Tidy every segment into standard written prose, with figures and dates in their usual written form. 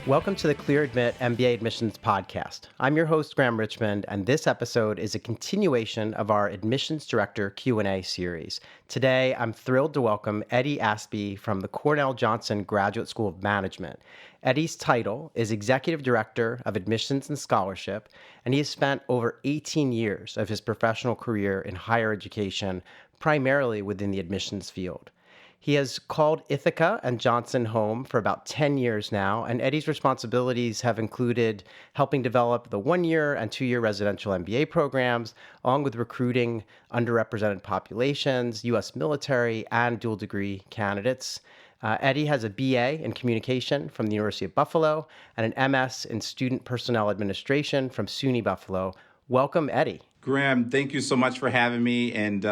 Welcome to the Clear Admit MBA Admissions Podcast. I'm your host, Graham Richmond, and this episode is a continuation of our Admissions Director Q&A series. Today, I'm thrilled to welcome Eddie Asbie from the Cornell Johnson Graduate School of Management. Eddie's title is Executive Director of Admissions and Scholarship, and he has spent over 18 years of his professional career in higher education, primarily within the admissions field. He has called Ithaca and Johnson home for about 10 years now, and Eddie's responsibilities have included helping develop the 1-year and 2-year residential MBA programs, along with recruiting underrepresented populations, U.S. military, and dual degree candidates. Eddie has a BA in communication from the University of Buffalo and an MS in student personnel administration from SUNY Buffalo. Welcome, Eddie. Graham, thank you so much for having me. And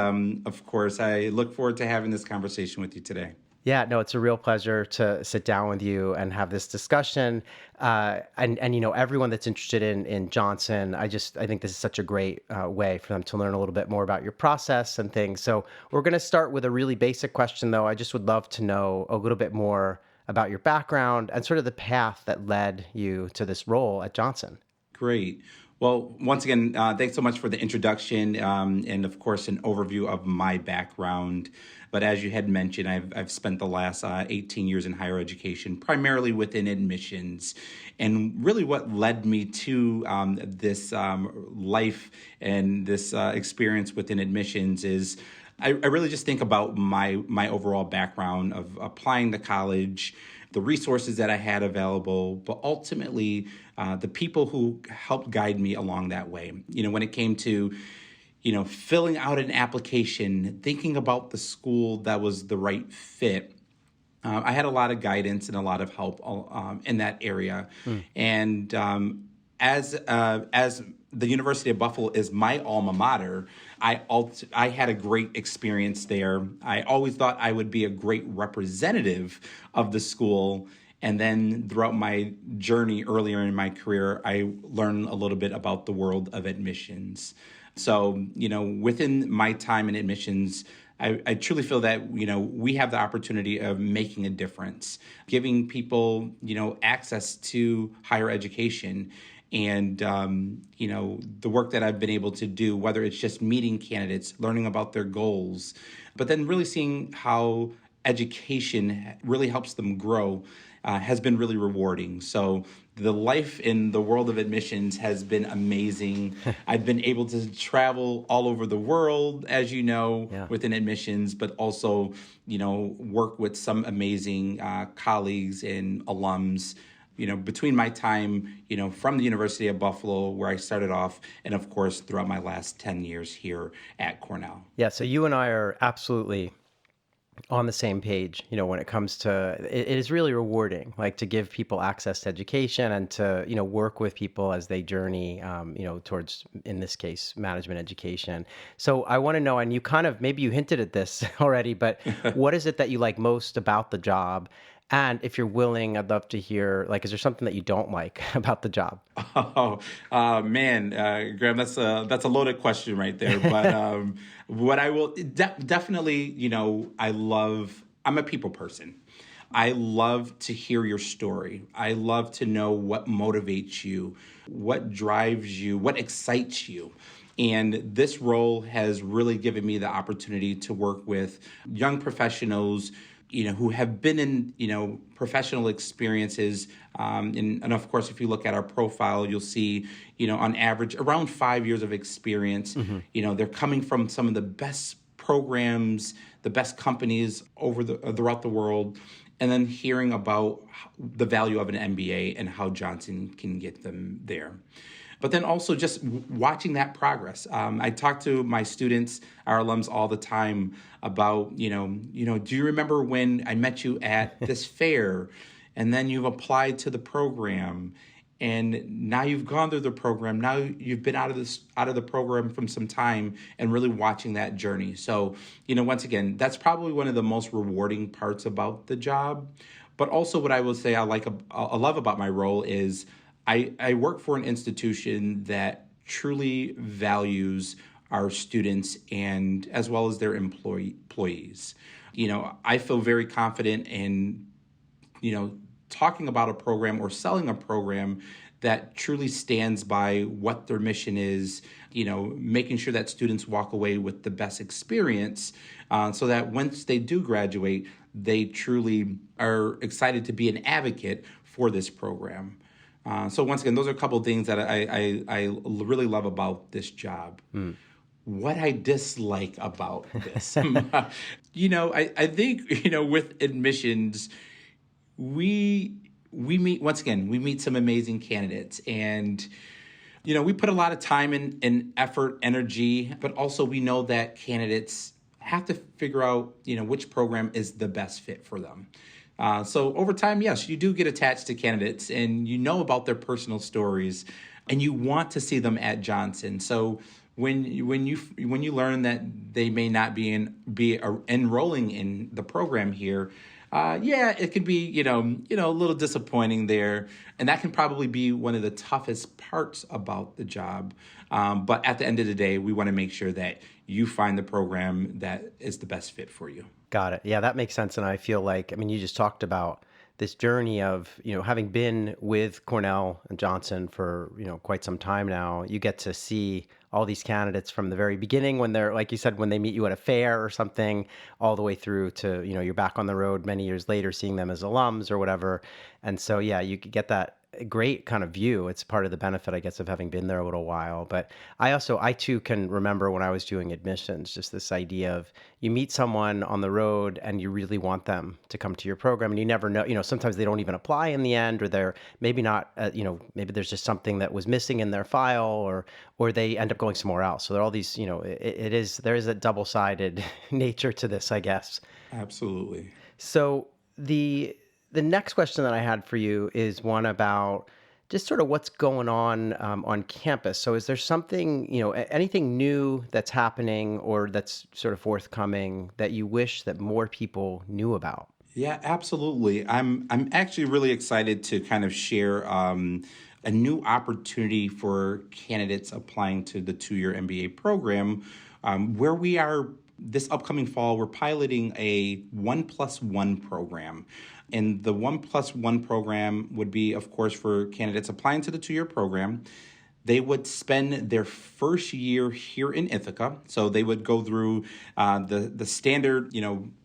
of course, I look forward to having this conversation with you today. Yeah, no, it's a real pleasure to sit down with you and have this discussion. And you know, everyone that's interested in Johnson, I think this is such a great way for them to learn a little bit more about your process and things. So we're going to start with a really basic question, though. I just would love to know a little bit more about your background and sort of the path that led you to this role at Johnson. Great. Well, once again, thanks so much for the introduction and, of course, an overview of my background. But as you had mentioned, I've spent the last 18 years in higher education, primarily within admissions. And really what led me to this life and this experience within admissions is I really just think about my overall background of applying to college, the resources that I had available, but ultimately the people who helped guide me along that way. You know, when it came to, filling out an application, thinking about the school that was the right fit, I had a lot of guidance and a lot of help in that area. And as the University of Buffalo is my alma mater, I had a great experience there. I always thought I would be a great representative of the school. And then throughout my journey earlier in my career, I learned a little bit about the world of admissions. So, within my time in admissions, I truly feel that, we have the opportunity of making a difference, giving people, access to higher education. And, the work that I've been able to do, whether it's just meeting candidates, learning about their goals, but then really seeing how education really helps them grow has been really rewarding. So the life in the world of admissions has been amazing. I've been able to travel all over the world, as you know, within admissions, but also, work with some amazing colleagues and alums. Between my time, from the University of Buffalo, where I started off, and of course, throughout my last 10 years here at Cornell. Yeah, so you and I are absolutely on the same page, when it comes to, it is really rewarding, like to give people access to education and to, work with people as they journey, towards, in this case, management education. So I want to know, and you kind of, maybe you hinted at this already, but what is it that you like most about the job? And if you're willing, I'd love to hear, is there something that you don't like about the job? Man, Graham, that's a loaded question right there. But what I will definitely, I'm a people person. I love to hear your story. I love to know what motivates you, what drives you, what excites you. And this role has really given me the opportunity to work with young professionals who have been in, professional experiences. And of course, if you look at our profile, you'll see, on average, around 5 years of experience. Mm-hmm. They're coming from some of the best programs, the best companies throughout the world, and then hearing about the value of an MBA and how Johnson can get them there. But then also just watching that progress. I talk to my students, our alums, all the time about, do you remember when I met you at this fair, and then you've applied to the program, and now you've gone through the program. Now you've been out of the program from some time, and really watching that journey. So, once again, that's probably one of the most rewarding parts about the job. But also, what I will say I love about my role is I work for an institution that truly values our students and as well as their employees. I feel very confident in, talking about a program or selling a program that truly stands by what their mission is, making sure that students walk away with the best experience, so that once they do graduate, they truly are excited to be an advocate for this program. So once again, those are a couple of things that I really love about this job. What I dislike about this, I think, with admissions, we meet some amazing candidates, and we put a lot of time and effort, energy, but also we know that candidates have to figure out, which program is the best fit for them. So over time, yes, you do get attached to candidates, and you know about their personal stories, and you want to see them at Johnson. So when you learn that they may not be enrolling in the program here, it could be a little disappointing there, and that can probably be one of the toughest parts about the job. But at the end of the day, we want to make sure that you find the program that is the best fit for you. Got it. Yeah, that makes sense. And I feel like, you just talked about this journey of, having been with Cornell and Johnson for, quite some time now. You get to see all these candidates from the very beginning when they're, like you said, when they meet you at a fair or something, all the way through to, you're back on the road many years later, seeing them as alums or whatever. And so, yeah, you get that great kind of view. It's part of the benefit, I guess, of having been there a little while. But I too can remember when I was doing admissions, just this idea of you meet someone on the road and you really want them to come to your program, and you never know, sometimes they don't even apply in the end, or they're maybe not, maybe there's just something that was missing in their file, or they end up going somewhere else. So there are all these, there is a double-sided nature to this, I guess. Absolutely. So the next question that I had for you is one about just sort of what's going on campus. So is there something, anything new that's happening or that's sort of forthcoming that you wish that more people knew about? Yeah, absolutely. I'm actually really excited to kind of share a new opportunity for candidates applying to the 2-year MBA program, where we are this upcoming fall. We're piloting a 1+1 program. And the 1+1 program would be, of course, for candidates applying to the 2-year program. They would spend their first year here in Ithaca. So they would go through the standard,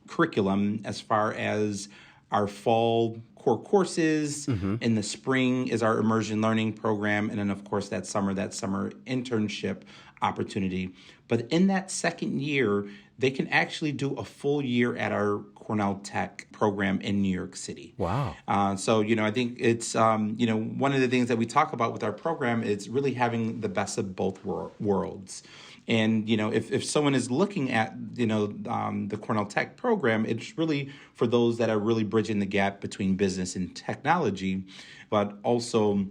curriculum as far as our fall core courses. In the spring is our immersion learning program. And then, of course, that summer internship opportunity. But in that second year, they can actually do a full year at our Cornell Tech program in New York City. Wow. So, I think it's, one of the things that we talk about with our program is really having the best of both worlds. And, if someone is looking at, the Cornell Tech program, it's really for those that are really bridging the gap between business and technology, but also,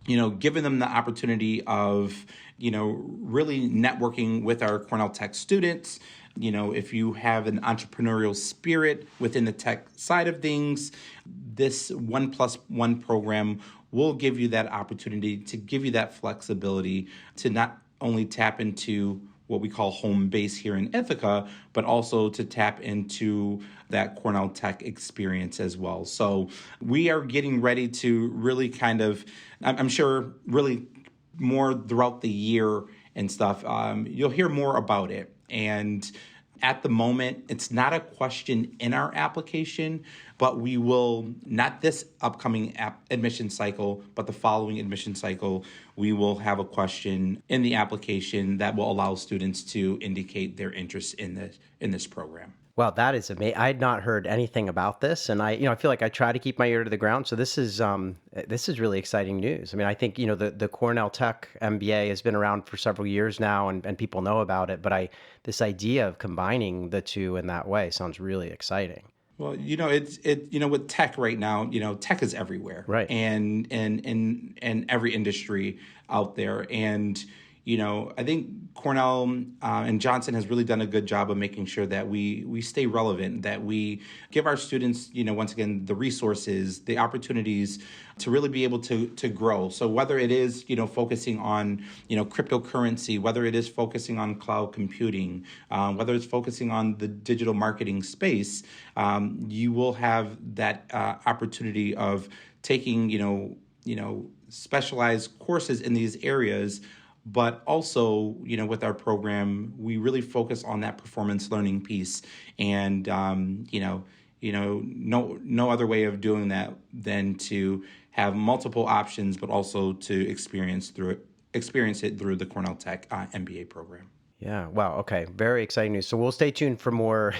giving them the opportunity of, really networking with our Cornell Tech students. If you have an entrepreneurial spirit within the tech side of things, this 1+1 program will give you that opportunity to give you that flexibility to not only tap into what we call home base here in Ithaca, but also to tap into that Cornell Tech experience as well. So we are getting ready to really kind of, I'm sure, really more throughout the year and stuff. You'll hear more about it. And at the moment, it's not a question in our application, but we will, not this upcoming admission cycle, but the following admission cycle, we will have a question in the application that will allow students to indicate their interest in this program. Wow, that is amazing. I had not heard anything about this, and I feel like I try to keep my ear to the ground. So this is really exciting news. I think the Cornell Tech MBA has been around for several years now, and people know about it. But this idea of combining the two in that way sounds really exciting. Well, it's with tech right now, tech is everywhere, right? And every industry out there, and I think Cornell and Johnson has really done a good job of making sure that we stay relevant, that we give our students, once again, the resources, the opportunities to really be able to grow. So whether it is, focusing on, cryptocurrency, whether it is focusing on cloud computing, whether it's focusing on the digital marketing space, you will have that opportunity of taking, specialized courses in these areas. But also, with our program, we really focus on that performance learning piece, and no other way of doing that than to have multiple options, but also to experience it through the Cornell Tech MBA program. Yeah. Wow. Okay. Very exciting news. So we'll stay tuned for more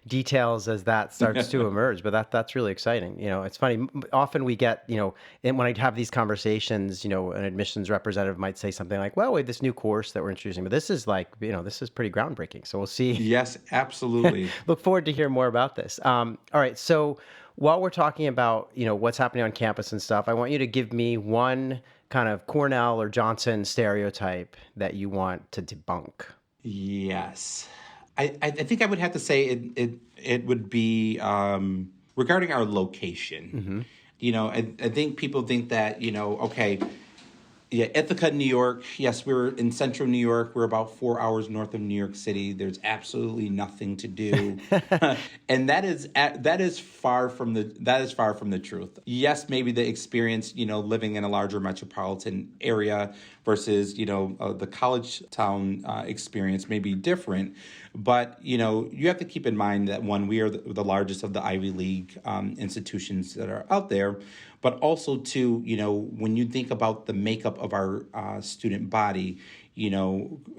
details as that starts to emerge. But that's really exciting. It's funny. Often we get, and when I have these conversations, an admissions representative might say something like, "Well, wait, this new course that we're introducing, but this is like, this is pretty groundbreaking." So we'll see. Yes, absolutely. Look forward to hear more about this. All right. So while we're talking about, what's happening on campus and stuff, I want you to give me one kind of Cornell or Johnson stereotype that you want to debunk. Yes. I think I would have to say it would be regarding our location. I think people think that, okay, yeah, Ithaca, New York. Yes, we're in central New York. We're about 4 hours north of New York City. There's absolutely nothing to do, and that is far from the truth. Yes, maybe the experience, living in a larger metropolitan area versus the college town experience may be different. But you have to keep in mind that one, we are the largest of the Ivy League institutions that are out there. But also, too, when you think about the makeup of our student body,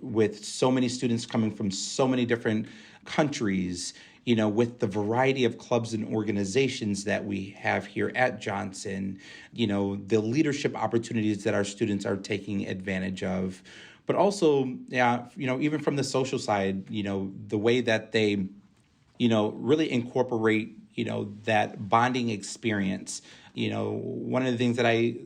with so many students coming from so many different countries, with the variety of clubs and organizations that we have here at Johnson, the leadership opportunities that our students are taking advantage of, but also, even from the social side, the way that they, really incorporate, that bonding experience. One of the things that I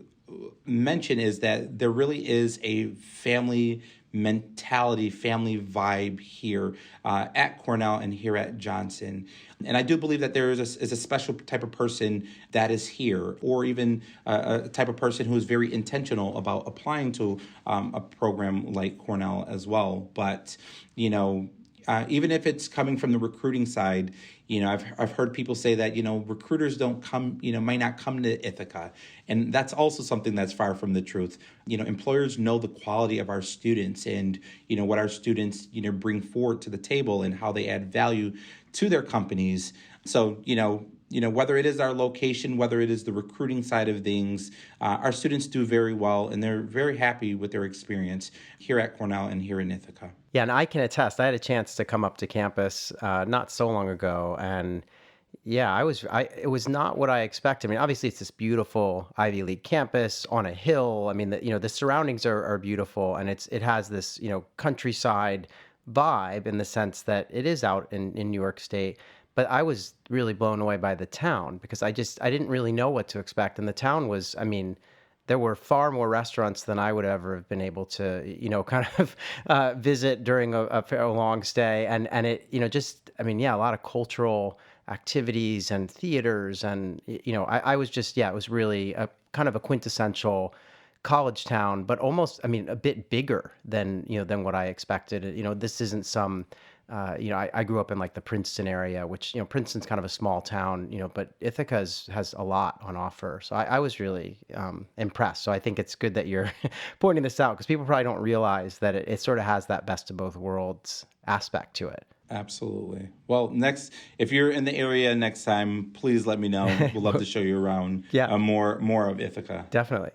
mention is that there really is a family mentality, family vibe here at Cornell and here at Johnson. And I do believe that there is a special type of person that is here, or even a type of person who is very intentional about applying to a program like Cornell as well. But, even if it's coming from the recruiting side, I've heard people say that, recruiters don't come, might not come to Ithaca. And that's also something that's far from the truth. Employers know the quality of our students and, what our students, bring forward to the table and how they add value to their companies. So, whether it is our location, whether it is the recruiting side of things, our students do very well, and they're very happy with their experience here at Cornell and here in Ithaca. Yeah, and I can attest. I had a chance to come up to campus not so long ago, and yeah, it was not what I expected. I mean, obviously, it's this beautiful Ivy League campus on a hill. I mean, the surroundings are beautiful, and it has this countryside vibe in the sense that it is out in New York State. But I was really blown away by the town because I didn't really know what to expect, and the town was, I mean, there were far more restaurants than I would ever have been able to, kind of visit during a long stay. And it, I mean, yeah, a lot of cultural activities and theaters. And, I was just, yeah, it was really a kind of a quintessential college town, but almost, I mean, a bit bigger than what I expected. This isn't some, I grew up in like the Princeton area, which, Princeton's kind of a small town, but Ithaca has a lot on offer. So I was really impressed. So I think it's good that you're pointing this out because people probably don't realize that it sort of has that best of both worlds aspect to it. Absolutely. Well, if you're in the area next time, please let me know. We'd love to show you around more of Ithaca. Definitely.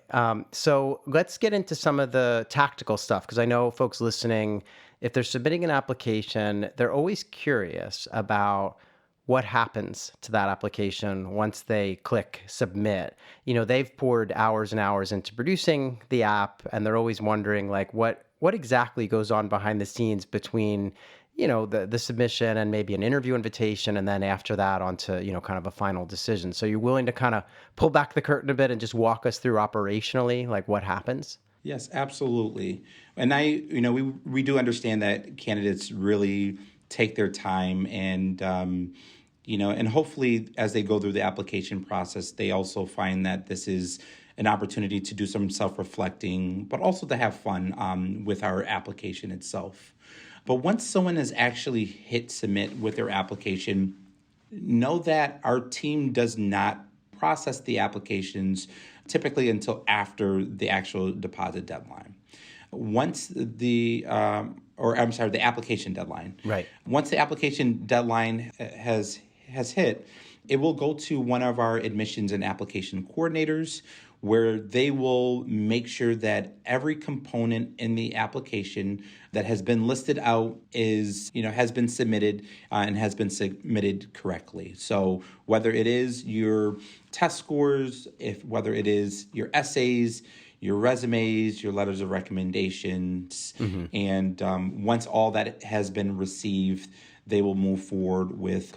So let's get into some of the tactical stuff because I know folks listening, if they're submitting an application, they're always curious about what happens to that application once they click submit. They've poured hours and hours into producing the app, and they're always wondering like what exactly goes on behind the scenes between the submission and maybe an interview invitation, and then after that onto, kind of a final decision. So you're willing to kind of pull back the curtain a bit and just walk us through operationally, like what happens? Yes, absolutely. And we do understand that candidates really take their time and hopefully as they go through the application process, they also find that this is an opportunity to do some self-reflecting, but also to have fun with our application itself. But once someone has actually hit submit with their application, know that our team does not process the applications typically until after the actual deposit deadline. Once the application deadline. Right. Once the application deadline has hit, it will go to one of our admissions and application coordinators where they will make sure that every component in the application that has been listed out has been submitted and has been submitted correctly. So whether it is your test scores, whether it is your essays, your resumes, your letters of recommendations, and once all that has been received, they will move forward with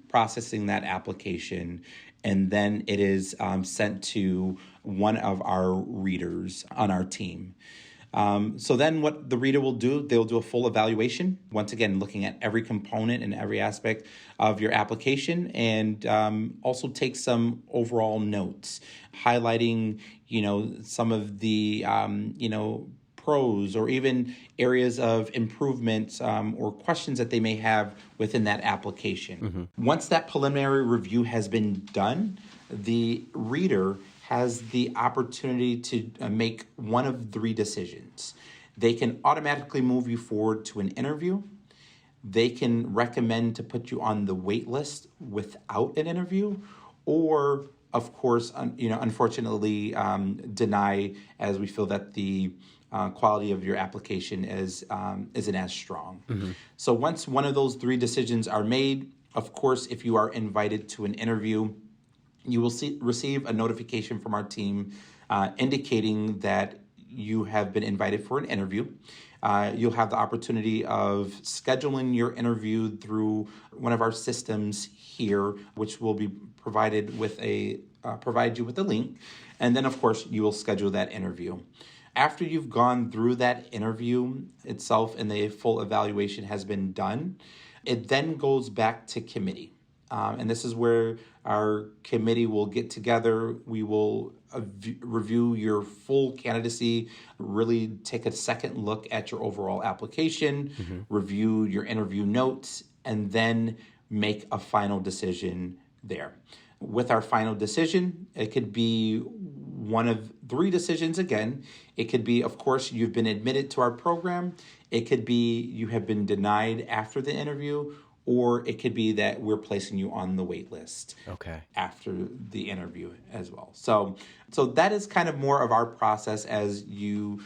processing that application, and then it is sent to one of our readers on our team. So then what the reader will do, they'll do a full evaluation, once again, looking at every component and every aspect of your application, and also take some overall notes, highlighting, some of the, pros or even areas of improvement or questions that they may have within that application. Once that preliminary review has been done, the reader has the opportunity to make one of three decisions. They can automatically move you forward to an interview. They can recommend to put you on the wait list without an interview, or of course, unfortunately, deny as we feel that the quality of your application isn't as strong. So once one of those three decisions are made, of course, if you are invited to an interview, you will receive a notification from our team indicating that you have been invited for an interview. You'll have the opportunity of scheduling your interview through one of our systems here, which will be provide you with a link. And then, of course, you will schedule that interview. After you've gone through that interview itself and the full evaluation has been done, it then goes back to committee. And this is where our committee will get together. We will review your full candidacy, really take a second look at your overall application, review your interview notes, and then make a final decision there. With our final decision, it could be one of three decisions again. It could be, of course, you've been admitted to our program. It could be you have been denied after the interview, or it could be that we're placing you on the wait list after the interview as well. So that is kind of more of our process as you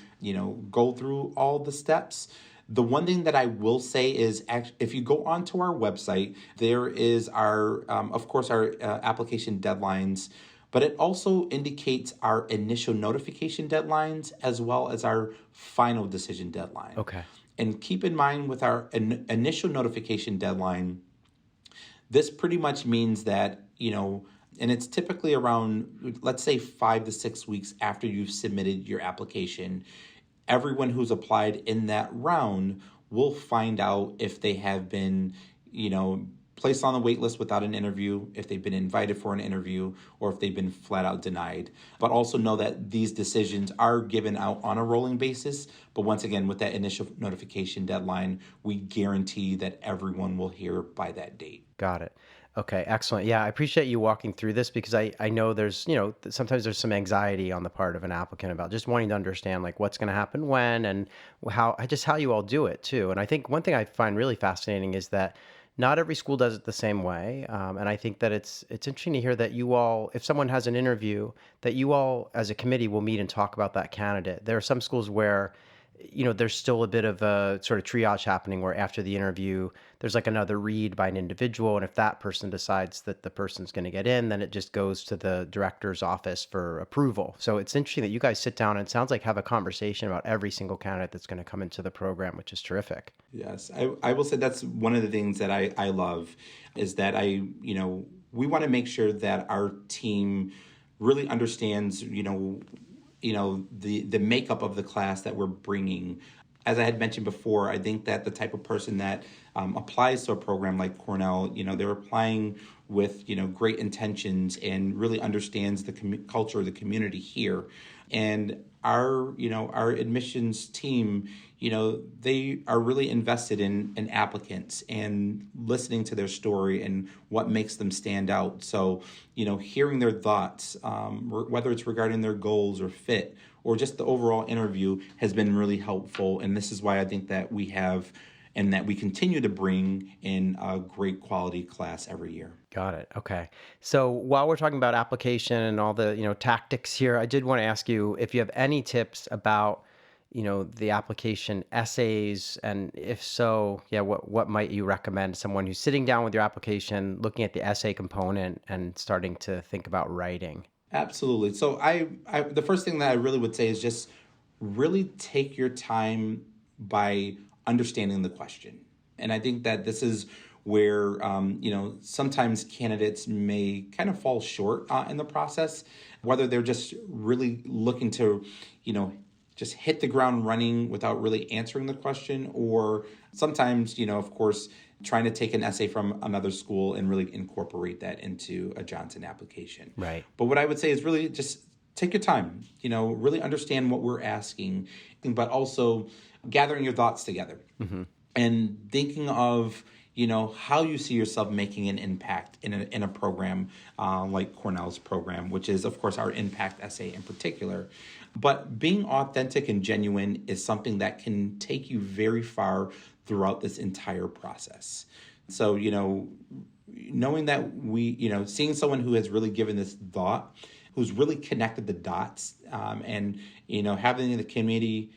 go through all the steps. The one thing that I will say is, if you go onto our website, there is our application deadlines, but it also indicates our initial notification deadlines as well as our final decision deadline. Okay. And keep in mind with our initial notification deadline, this pretty much means that, and it's typically around, let's say, 5 to 6 weeks after you've submitted your application. Everyone who's applied in that round will find out if they have been, placed on the wait list without an interview, if they've been invited for an interview, or if they've been flat out denied. But also know that these decisions are given out on a rolling basis. But once again, with that initial notification deadline, we guarantee that everyone will hear by that date. Got it. Okay, excellent. Yeah, I appreciate you walking through this because I know there's, sometimes there's some anxiety on the part of an applicant about just wanting to understand like what's going to happen when and how you all do it too. And I think one thing I find really fascinating is that not every school does it the same way. And I think that it's interesting to hear that you all, if someone has an interview, that you all as a committee will meet and talk about that candidate. There are some schools where there's still a bit of a sort of triage happening where after the interview, there's like another read by an individual. And if that person decides that the person's going to get in, then it just goes to the director's office for approval. So it's interesting that you guys sit down and it sounds like have a conversation about every single candidate that's going to come into the program, which is terrific. Yes, I will say that's one of the things that I love is that we want to make sure that our team really understands, the makeup of the class that we're bringing. As I had mentioned before, I think that the type of person that applies to a program like Cornell, they're applying with, great intentions and really understands the culture of the community here. And our admissions team, they are really invested in applicants and listening to their story and what makes them stand out. So, hearing their thoughts, whether it's regarding their goals or fit or just the overall interview, has been really helpful. And this is why I think that we have and that we continue to bring in a great quality class every year. Got it. Okay. So while we're talking about application and all the, tactics here, I did want to ask you if you have any tips about, the application essays, and if so, yeah, what might you recommend someone who's sitting down with your application, looking at the essay component and starting to think about writing? Absolutely. So the first thing that I really would say is just really take your time by understanding the question. And I think that this is where, sometimes candidates may kind of fall short in the process, whether they're just really looking to, just hit the ground running without really answering the question, or sometimes, of course, trying to take an essay from another school and really incorporate that into a Johnson application. Right. But what I would say is really just take your time, really understand what we're asking, but also gathering your thoughts together and thinking of, how you see yourself making an impact in a program like Cornell's program, which is, of course, our impact essay in particular. But being authentic and genuine is something that can take you very far throughout this entire process. So, knowing that seeing someone who has really given this thought, who's really connected the dots, and, having the committee,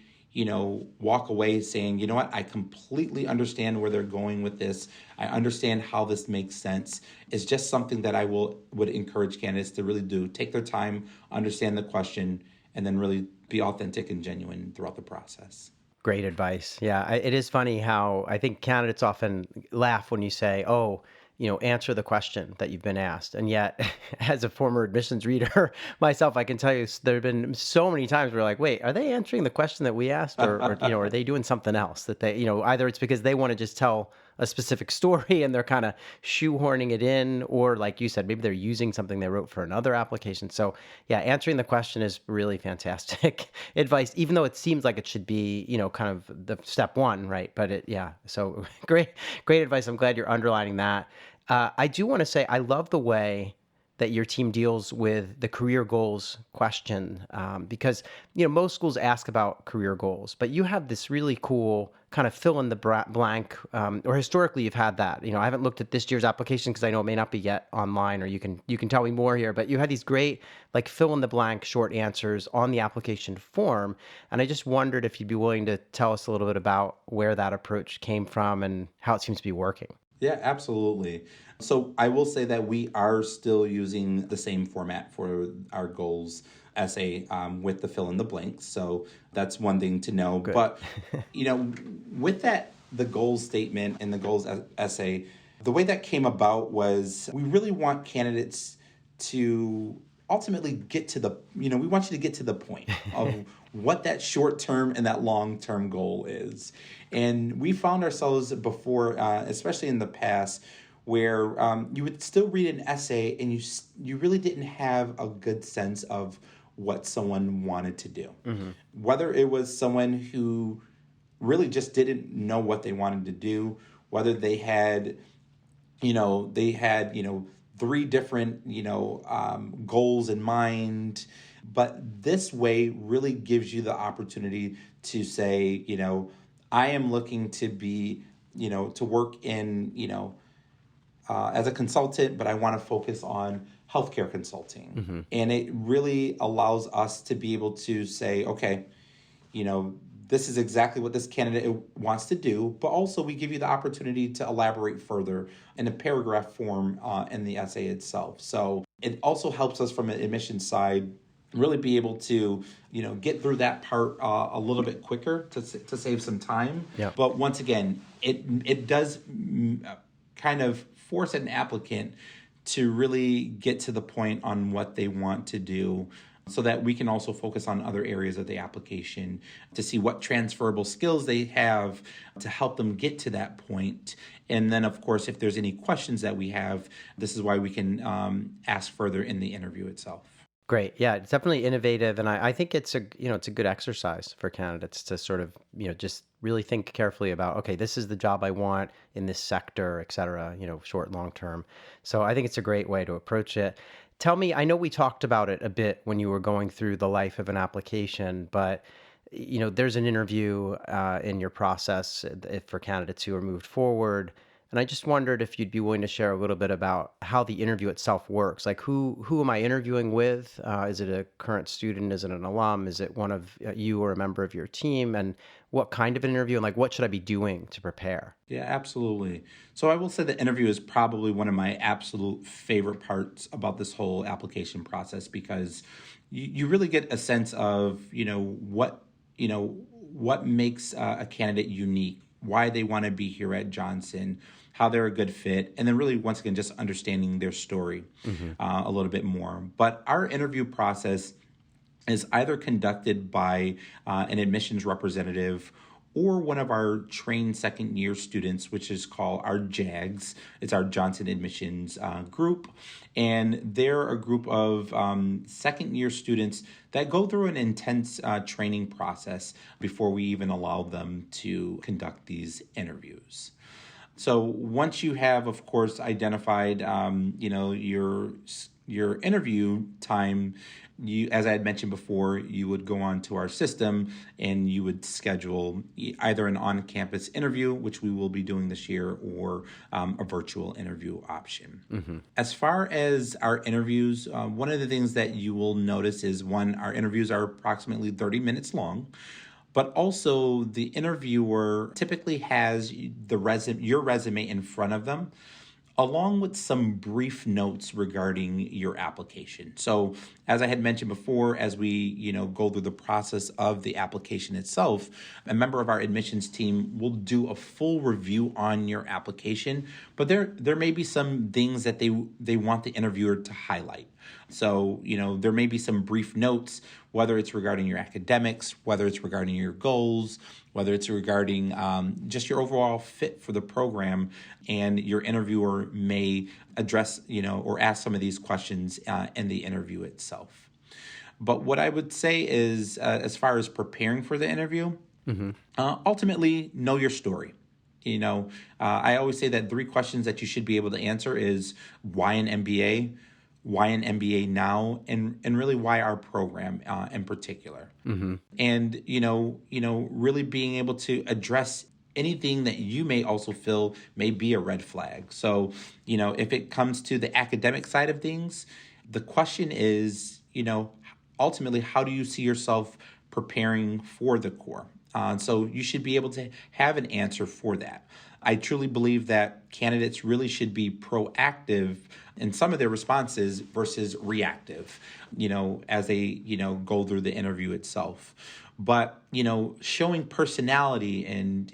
walk away saying, you know what, I completely understand where they're going with this. I understand how this makes sense. It's just something that I would encourage candidates to really do. Take their time, understand the question, and then really be authentic and genuine throughout the process. Great advice. Yeah, it is funny how I think candidates often laugh when you say, "Oh, answer the question that you've been asked." And yet, as a former admissions reader myself, I can tell you there have been so many times where like, wait, are they answering the question that we asked, or are they doing something else that they, either it's because they want to just tell a specific story and they're kind of shoehorning it in, or like you said, maybe they're using something they wrote for another application. So yeah, answering the question is really fantastic advice, even though it seems like it should be, kind of the step one, right? But so great advice. I'm glad you're underlining that. I do want to say I love the way that your team deals with the career goals question, because most schools ask about career goals, but you have this really cool kind of fill in the blank, or historically you've had that. I haven't looked at this year's application because I know it may not be yet online, or you can tell me more here, but you had these great like fill in the blank short answers on the application form, and I just wondered if you'd be willing to tell us a little bit about where that approach came from and how it seems to be working. Yeah, absolutely. So I will say that we are still using the same format for our goals essay with the fill in the blanks. So that's one thing to know. Good. But, with that, the goals statement and the goals essay, the way that came about was we really want candidates to ultimately get to the, we want you to get to the point of what that short-term and that long-term goal is. And we found ourselves before, especially in the past, where you would still read an essay and you really didn't have a good sense of what someone wanted to do. Mm-hmm. Whether it was someone who really just didn't know what they wanted to do, whether they had, three different, goals in mind. But this way really gives you the opportunity to say, I am looking to be, to work in, as a consultant, but I want to focus on healthcare consulting. Mm-hmm. And it really allows us to be able to say, okay, this is exactly what this candidate wants to do, but also we give you the opportunity to elaborate further in a paragraph form in the essay itself. So it also helps us from an admissions side really be able to, get through that part a little bit quicker to save some time. Yeah. But once again, it does kind of force an applicant to really get to the point on what they want to do. so that we can also focus on other areas of the application to see what transferable skills they have to help them get to that point. And then, of course, if there's any questions that we have, this is why we can ask further in the interview itself. Great. Yeah, it's definitely innovative. And I think it's it's a good exercise for candidates to sort of, just really think carefully about, okay, this is the job I want in this sector, et cetera, short, long term. So I think it's a great way to approach it. Tell me, I know we talked about it a bit when you were going through the life of an application, but there's an interview in your process for candidates who are moved forward. And I just wondered if you'd be willing to share a little bit about how the interview itself works. Like, who am I interviewing with? Is it a current student? Is it an alum? Is it one of you or a member of your team? And what kind of an interview? And like, what should I be doing to prepare? Yeah, absolutely. So I will say the interview is probably one of my absolute favorite parts about this whole application process, because you really get a sense of, what makes a candidate unique, why they want to be here at Johnson, how they're a good fit, and then really, once again, just understanding their story a little bit more. But our interview process is either conducted by an admissions representative or one of our trained second year students, which is called our JAGs. It's our Johnson Admissions group. And they're a group of second year students that go through an intense training process before we even allow them to conduct these interviews. So once you have, of course, identified, your interview time, as I had mentioned before, you would go on to our system and you would schedule either an on-campus interview, which we will be doing this year, or a virtual interview option. Mm-hmm. As far as our interviews, one of the things that you will notice is, one, our interviews are approximately 30 minutes long. But also, the interviewer typically has your resume in front of them, along with some brief notes regarding your application. So, as I had mentioned before, as we go through the process of the application itself, a member of our admissions team will do a full review on your application. But there may be some things that they want the interviewer to highlight. So, there may be some brief notes, whether it's regarding your academics, whether it's regarding your goals, whether it's regarding just your overall fit for the program, and your interviewer may address, or ask some of these questions in the interview itself. But what I would say is, as far as preparing for the interview, ultimately, know your story. I always say that 3 questions that you should be able to answer is why an MBA, why an MBA now, and really why our program in particular. Mm-hmm. And, really being able to address anything that you may also feel may be a red flag. So, if it comes to the academic side of things, the question is, ultimately, how do you see yourself preparing for the core? So you should be able to have an answer for that. I truly believe that candidates really should be proactive in some of their responses versus reactive, as they, go through the interview itself. But, showing personality and,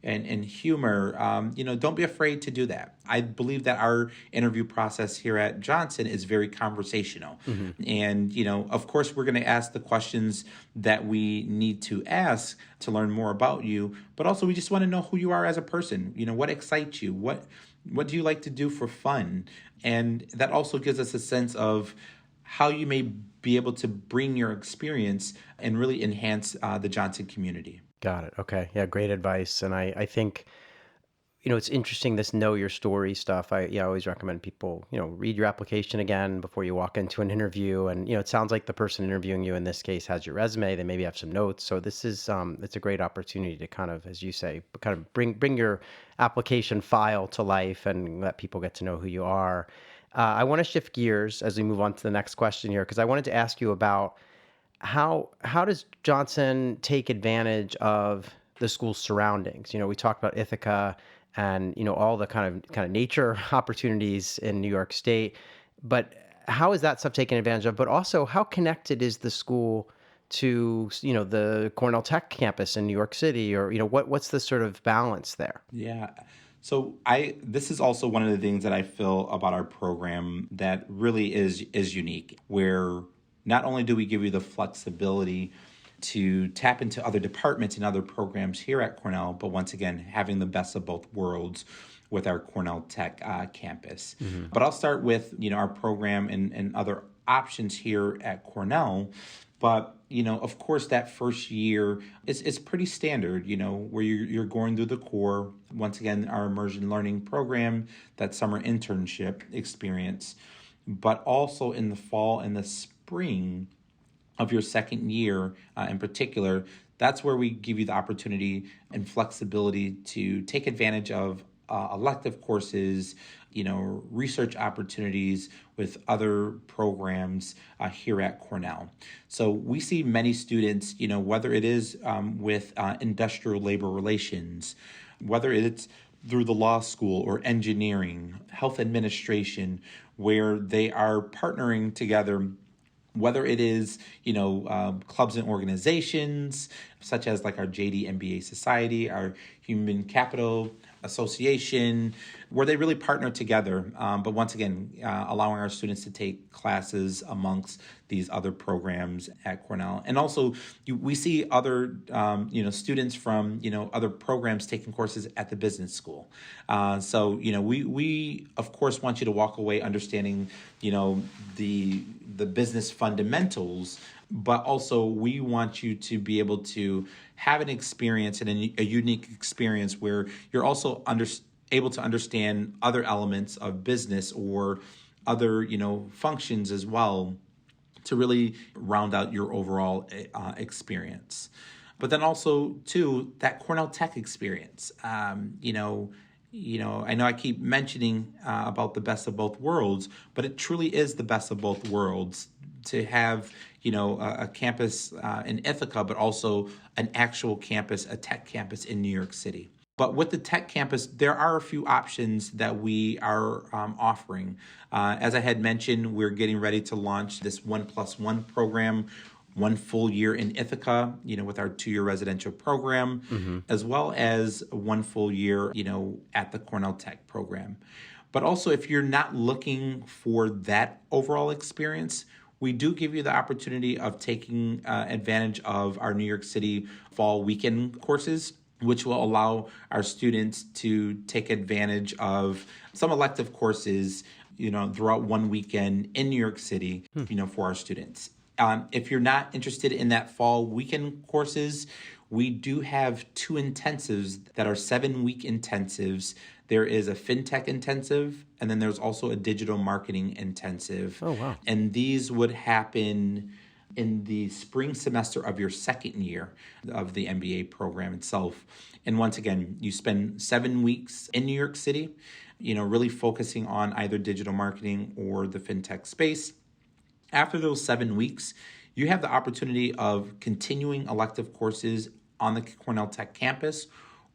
and humor, don't be afraid to do that. I believe that our interview process here at Johnson is very conversational. Mm-hmm. And, of course, we're going to ask the questions that we need to ask to learn more about you. But also, we just want to know who you are as a person. What excites you? What do you like to do for fun? And that also gives us a sense of how you may be able to bring your experience and really enhance the Johnson community. Got it. Okay. Yeah, great advice. And I think, it's interesting, this know your story stuff. I always recommend people, read your application again before you walk into an interview. And, it sounds like the person interviewing you in this case has your resume. They maybe have some notes. So this is, it's a great opportunity to kind of, as you say, kind of bring your application file to life and let people get to know who you are. I want to shift gears as we move on to the next question here, because I wanted to ask you about how does Johnson take advantage of the school's surroundings? We talked about Ithaca and all the kind of nature opportunities in New York State, but how is that stuff taken advantage of? But also, how connected is the school to the Cornell Tech campus in New York City, or what's the sort of balance there? Yeah. So this is also one of the things that I feel about our program that really is unique, where not only do we give you the flexibility to tap into other departments and other programs here at Cornell, but once again, having the best of both worlds with our Cornell Tech campus. But I'll start with, our program and other options here at Cornell. But, of course, that first year is pretty standard, where you're going through the core. Once again, our immersion learning program, that summer internship experience, but also in the fall and the spring of your second year in particular, that's where we give you the opportunity and flexibility to take advantage of elective courses, research opportunities with other programs here at Cornell. So we see many students, whether it is with industrial labor relations, whether it's through the law school or engineering, health administration, where they are partnering together, whether it is, clubs and organizations, such as like our JD MBA Society, our Human Capital Association, where they really partner together. But once again, allowing our students to take classes amongst these other programs at Cornell. And also, we see other, students from, other programs taking courses at the business school. So, we of course want you to walk away understanding, the business fundamentals, but also we want you to be able to have an experience and a unique experience where you're also able to understand other elements of business or other, functions as well to really round out your overall experience. But then also, too, that Cornell Tech experience. I know I keep mentioning about the best of both worlds, but it truly is the best of both worlds to have, a campus in Ithaca, but also an actual campus, a tech campus in New York City. But with the tech campus, there are a few options that we are offering. As I had mentioned, we're getting ready to launch this 1+1 program, 1 full year in Ithaca, with our 2-year residential program, as well as 1 full year, at the Cornell Tech program. But also, if you're not looking for that overall experience, we do give you the opportunity of taking advantage of our New York City fall weekend courses, which will allow our students to take advantage of some elective courses, throughout one weekend in New York City, for our students. If you're not interested in that fall weekend courses, we do have 2 intensives that are 7-week intensives. There is a fintech intensive, and then there's also a digital marketing intensive. Oh, wow. And these would happen in the spring semester of your second year of the MBA program itself. And once again, you spend 7 weeks in New York City, really focusing on either digital marketing or the fintech space. After those 7 weeks, you have the opportunity of continuing elective courses on the Cornell Tech campus,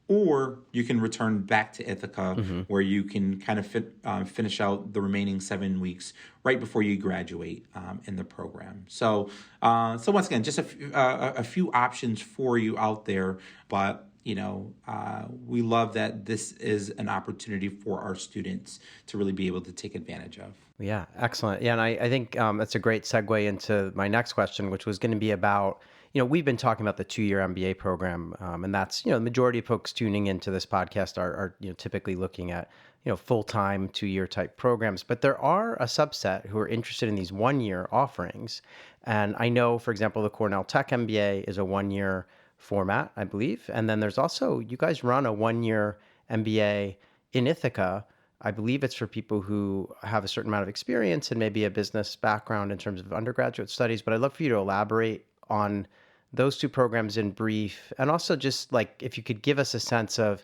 or you can return back to Ithaca, where you can kind of finish out the remaining 7 weeks right before you graduate in the program. So once again, just a few options for you out there, but we love that this is an opportunity for our students to really be able to take advantage of. Yeah, excellent. Yeah, and I think that's a great segue into my next question, which was going to be about, we've been talking about the 2-year MBA program, and that's, the majority of folks tuning into this podcast are typically looking at, full-time 2-year type programs, but there are a subset who are interested in these 1-year offerings. And I know, for example, the Cornell Tech MBA is a 1-year format, I believe. And then there's also, you guys run a 1-year MBA in Ithaca. I believe it's for people who have a certain amount of experience and maybe a business background in terms of undergraduate studies. But I'd love for you to elaborate on those 2 programs in brief. And also just like, if you could give us a sense of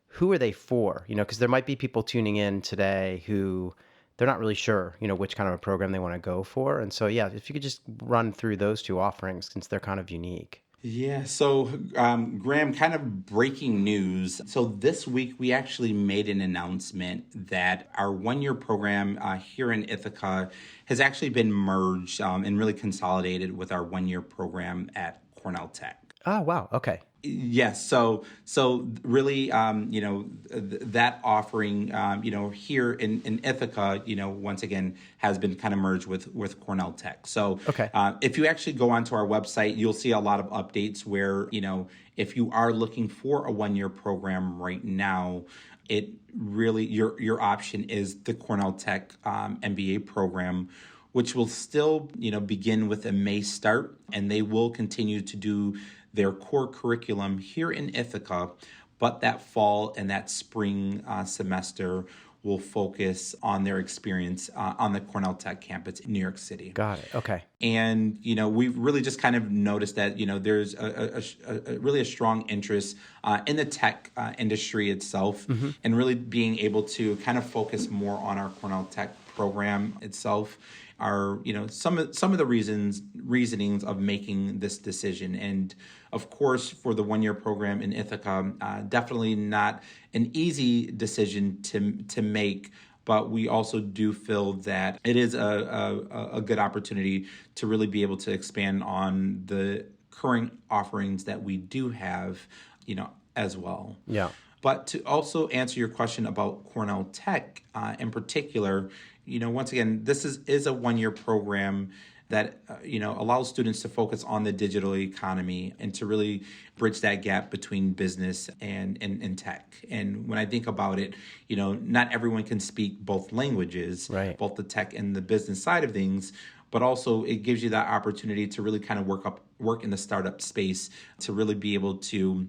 who are they for, because there might be people tuning in today who they're not really sure, which kind of a program they want to go for. And so, yeah, if you could just run through those 2 offerings since they're kind of unique. Yeah, so Graham, kind of breaking news. So this week we actually made an announcement that our 1-year program here in Ithaca has actually been merged and really consolidated with our 1-year program at Cornell Tech. Oh, wow. Okay. Yes. So really, that offering, here in Ithaca, once again, has been kind of merged with Cornell Tech. So Okay. if you actually go onto our website, you'll see a lot of updates where, if you are looking for a 1-year program right now, it really, your option is the Cornell Tech MBA program, which will still, begin with a May start, and they will continue to do their core curriculum here in Ithaca, but that fall and that spring semester will focus on their experience on the Cornell Tech campus in New York City. Got it. Okay. And, we've really just kind of noticed that, there's really a strong interest in the tech industry itself, and really being able to kind of focus more on our Cornell Tech program itself are, some of the reasonings of making this decision. And of course, for the 1-year program in Ithaca, definitely not an easy decision to make. But we also do feel that it is a good opportunity to really be able to expand on the current offerings that we do have, as well. Yeah. But to also answer your question about Cornell Tech in particular, once again, this is a 1-year program that allows students to focus on the digital economy and to really bridge that gap between business and tech. And when I think about it, not everyone can speak both languages, Right. both the tech and the business side of things. But also it gives you that opportunity to really kind of work in the startup space, to really be able to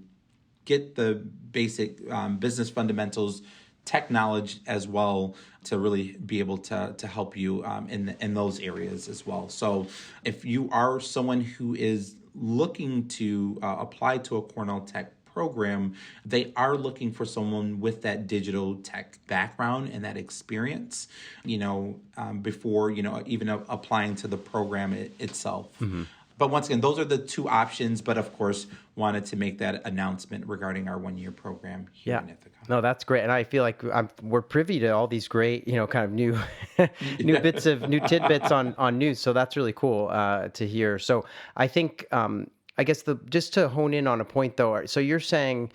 get the basic business fundamentals, tech knowledge as well, to really be able to help you in those areas as well. So if you are someone who is looking to apply to a Cornell Tech program, they are looking for someone with that digital tech background and that experience, before, even applying to the program itself. But once again, those are the two options. But of course, wanted to make that announcement regarding our 1-year program here in Ithaca. No, that's great. And I feel like we're privy to all these great, kind of new new tidbits on news. So that's really cool to hear. So I think, I guess just to hone in on a point though, so you're saying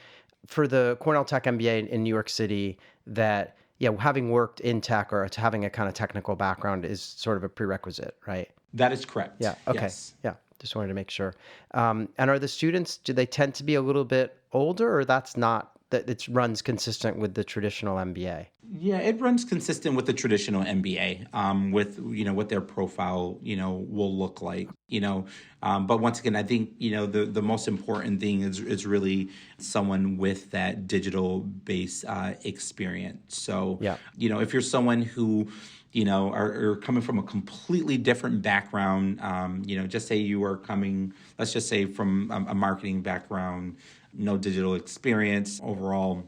for the Cornell Tech MBA in New York City that, having worked in tech or having a kind of technical background is sort of a prerequisite, right? That is correct. Yeah. Okay. Yes. Yeah. Just wanted to make sure. And are the students, do they tend to be a little bit older, or that it runs consistent with the traditional MBA? Yeah, it runs consistent with the traditional MBA, with what their profile will look like. But once again, I think the most important thing is really someone with that digital base experience. So if you're someone who are coming from a completely different background, just say you are coming, let's just say from a marketing background, no digital experience overall,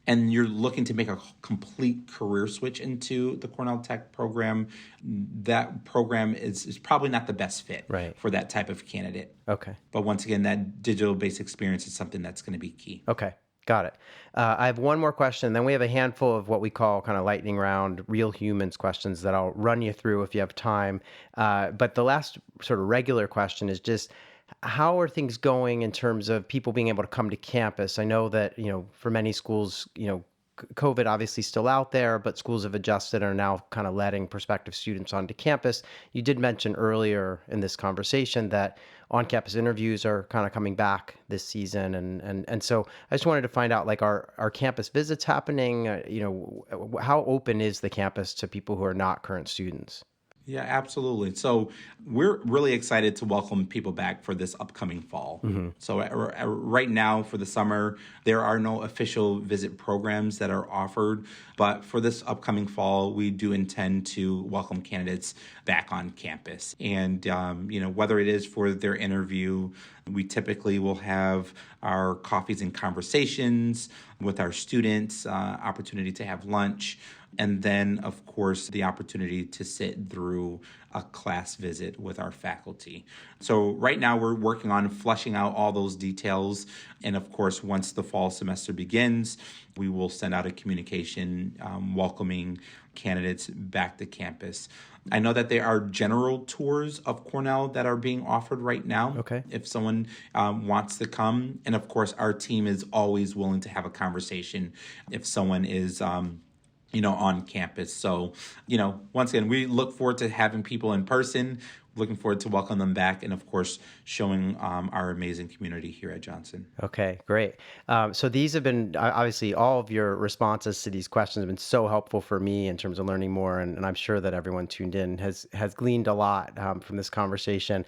and you're looking to make a complete career switch into the Cornell Tech program, that program is probably not the best fit for that type of candidate. Okay. But once again, that digital-based experience is something that's going to be key. Okay. Got it. I have one more question. Then we have a handful of what we call kind of lightning round, real humans questions that I'll run you through if you have time. But the last sort of regular question is just, how are things going in terms of people being able to come to campus? I know that, for many schools, COVID obviously still out there, but schools have adjusted and are now kind of letting prospective students onto campus. You did mention earlier in this conversation that on-campus interviews are kind of coming back this season. And so I just wanted to find out, like, are campus visits happening? How open is the campus to people who are not current students? Yeah, absolutely. So we're really excited to welcome people back for this upcoming fall. So right now for the summer, there are no official visit programs that are offered. But for this upcoming fall, we do intend to welcome candidates back on campus. And, whether it is for their interview, we typically will have our coffees and conversations with our students, opportunity to have lunch, and then, of course, the opportunity to sit through a class visit with our faculty. So right now we're working on fleshing out all those details. And of course, once the fall semester begins, we will send out a communication welcoming candidates back to campus. I know that there are general tours of Cornell that are being offered right now. Okay. If someone wants to come. And of course, our team is always willing to have a conversation if someone is on campus. So, once again, we look forward to having people in person, looking forward to welcome them back, and of course, showing our amazing community here at Johnson. Okay, great. So these have been, obviously, all of your responses to these questions have been so helpful for me in terms of learning more, and I'm sure that everyone tuned in has gleaned a lot from this conversation.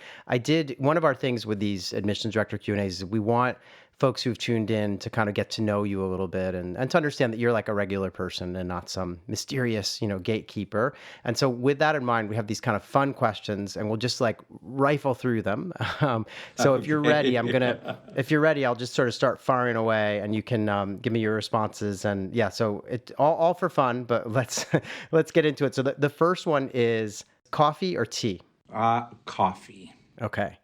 One of our things with these admissions director Q&As is we want folks who've tuned in to kind of get to know you a little bit and to understand that you're like a regular person and not some mysterious, gatekeeper. And so with that in mind, we have these kind of fun questions and we'll just like rifle through them. So if you're ready, I'll just sort of start firing away and you can give me your responses. And yeah, so it all for fun, but let's get into it. So the first one is coffee or tea? Coffee. Okay.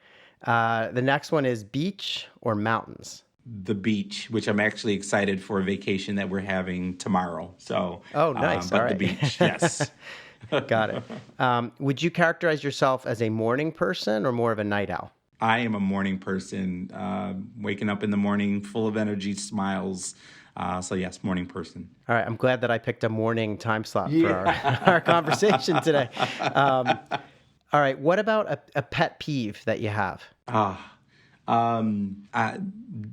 The next one is beach or mountains? The beach, which I'm actually excited for a vacation that we're having tomorrow. So, oh, nice. But all right. The beach, yes. Got it. Would you characterize yourself as a morning person or more of a night owl? I am a morning person, waking up in the morning, full of energy, smiles. So yes, morning person. All right. I'm glad that I picked a morning time slot for our conversation today. All right. What about a pet peeve that you have?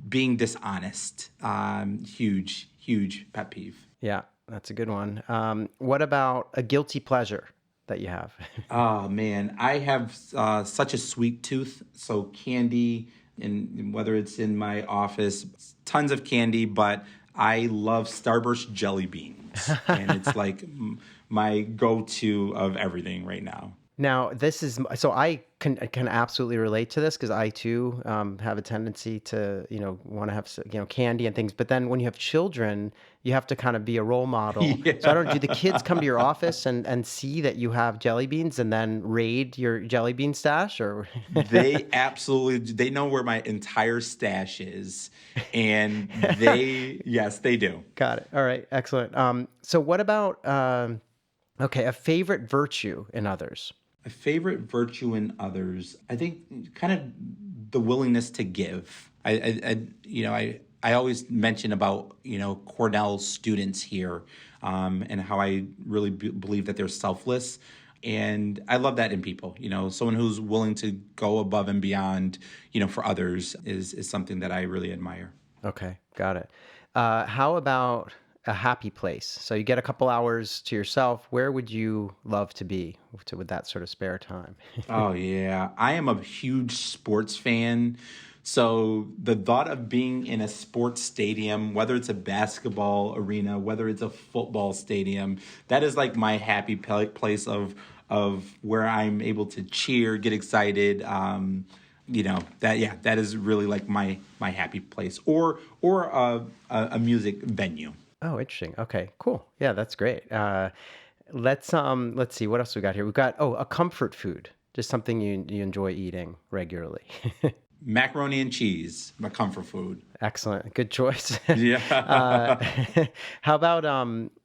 Being dishonest. Huge pet peeve. Yeah, that's a good one. What about a guilty pleasure that you have? Oh man, I have such a sweet tooth. So candy, and whether it's in my office, tons of candy, but I love Starburst jelly beans. And it's like my go-to of everything right now. Now, so I can absolutely relate to this because I too have a tendency to, want to have, candy and things. But then when you have children, you have to kind of be a role model. Yeah. So do the kids come to your office and see that you have jelly beans and then raid your jelly bean stash or? They know where my entire stash is. And yes, they do. Got it. All right. Excellent. So what about, a favorite virtue in others? A favorite virtue in others, I think, kind of the willingness to give. I always mention about Cornell students here, and how I really believe that they're selfless, and I love that in people. Someone who's willing to go above and beyond, for others is something that I really admire. Okay, got it. How about a happy place? So you get a couple hours to yourself. Where would you love to be with that sort of spare time? Oh, yeah. I am a huge sports fan. So the thought of being in a sports stadium, whether it's a basketball arena, whether it's a football stadium, that is like my happy place of where I'm able to cheer, get excited. That is really like my happy place, or a music venue. Oh, interesting. Okay, cool. Yeah, that's great. Let's see what else we got here. We've got a comfort food, just something you enjoy eating regularly. Macaroni and cheese, my comfort food. Excellent, good choice. Yeah. How about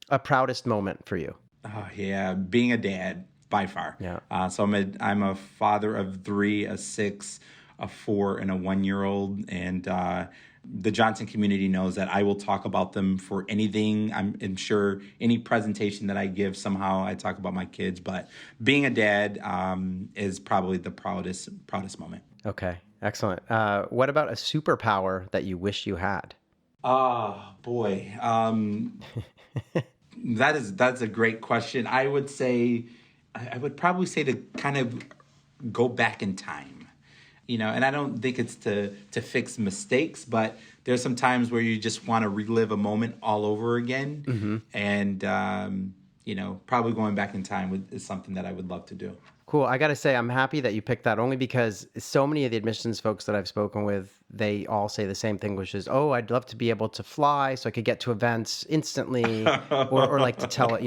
a proudest moment for you? Oh yeah, being a dad by far. Yeah. So I'm a father of 3, a 6, a 4, and a 1-year-old, and the Johnson community knows that I will talk about them for anything. I'm sure any presentation that I give, somehow I talk about my kids. But being a dad is probably the proudest moment. Okay, excellent. What about a superpower that you wish you had? Oh, boy. That's a great question. I would probably say to kind of go back in time. And I don't think it's to fix mistakes, but there's some times where you just want to relive a moment all over again. Mm-hmm. And, probably going back in time is something that I would love to do. Cool. I got to say, I'm happy that you picked that only because so many of the admissions folks that I've spoken with, they all say the same thing, which is, I'd love to be able to fly so I could get to events instantly or like to tell it,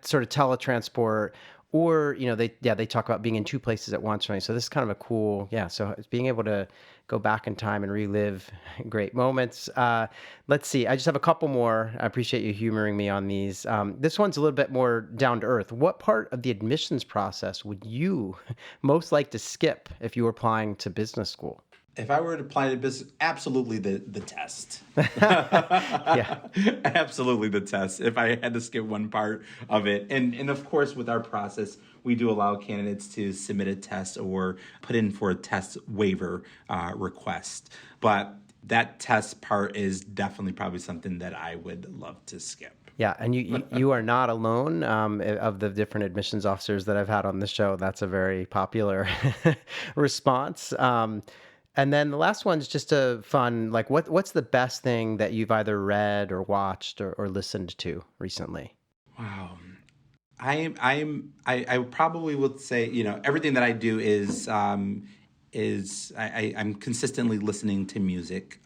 sort of teletransport. Or, they talk about being in 2 places at once, right? So this is kind of a cool, so it's being able to go back in time and relive great moments. Let's see. I just have a couple more. I appreciate you humoring me on these. This one's a little bit more down to earth. What part of the admissions process would you most like to skip if you were applying to business school? If I were to apply to business, absolutely the test. Yeah. Absolutely the test. If I had to skip one part of it. And of course, with our process, we do allow candidates to submit a test or put in for a test waiver request. But that test part is definitely probably something that I would love to skip. Yeah, and you are not alone. Of the different admissions officers that I've had on the show, that's a very popular response. And then the last one's just a fun, like what's the best thing that you've either read or watched or listened to recently? Wow. I probably would say, everything that I do is I'm consistently listening to music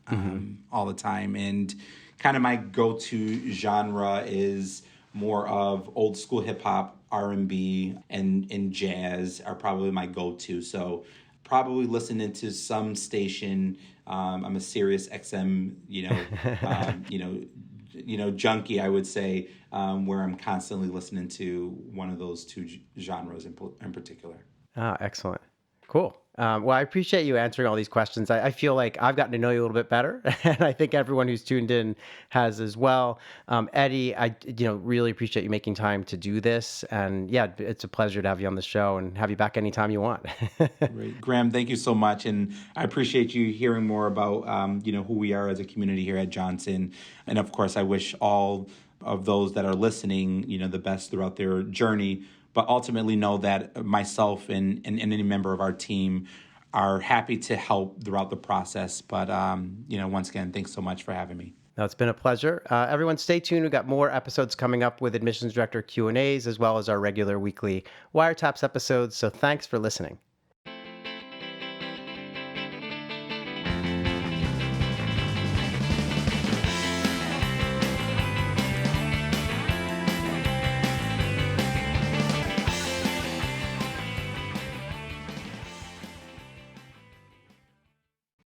all the time, and kind of my go-to genre is more of old school hip hop, R&B, and jazz are probably my go-to. So probably listening to some station. I'm a Sirius XM, junkie, I would say, where I'm constantly listening to one of those two genres in particular. Ah, excellent. Cool. Well, I appreciate you answering all these questions. I feel like I've gotten to know you a little bit better, and I think everyone who's tuned in has as well. Eddie, I really appreciate you making time to do this, and yeah, it's a pleasure to have you on the show and have you back anytime you want. Great. Graham, thank you so much, and I appreciate you hearing more about who we are as a community here at Johnson, and of course, I wish all of those that are listening, the best throughout their journey. But ultimately know that myself and any member of our team are happy to help throughout the process. But, once again, thanks so much for having me. No, it's been a pleasure. Everyone stay tuned. We've got more episodes coming up with admissions director Q&As, as well as our regular weekly Wiretaps episodes. So thanks for listening.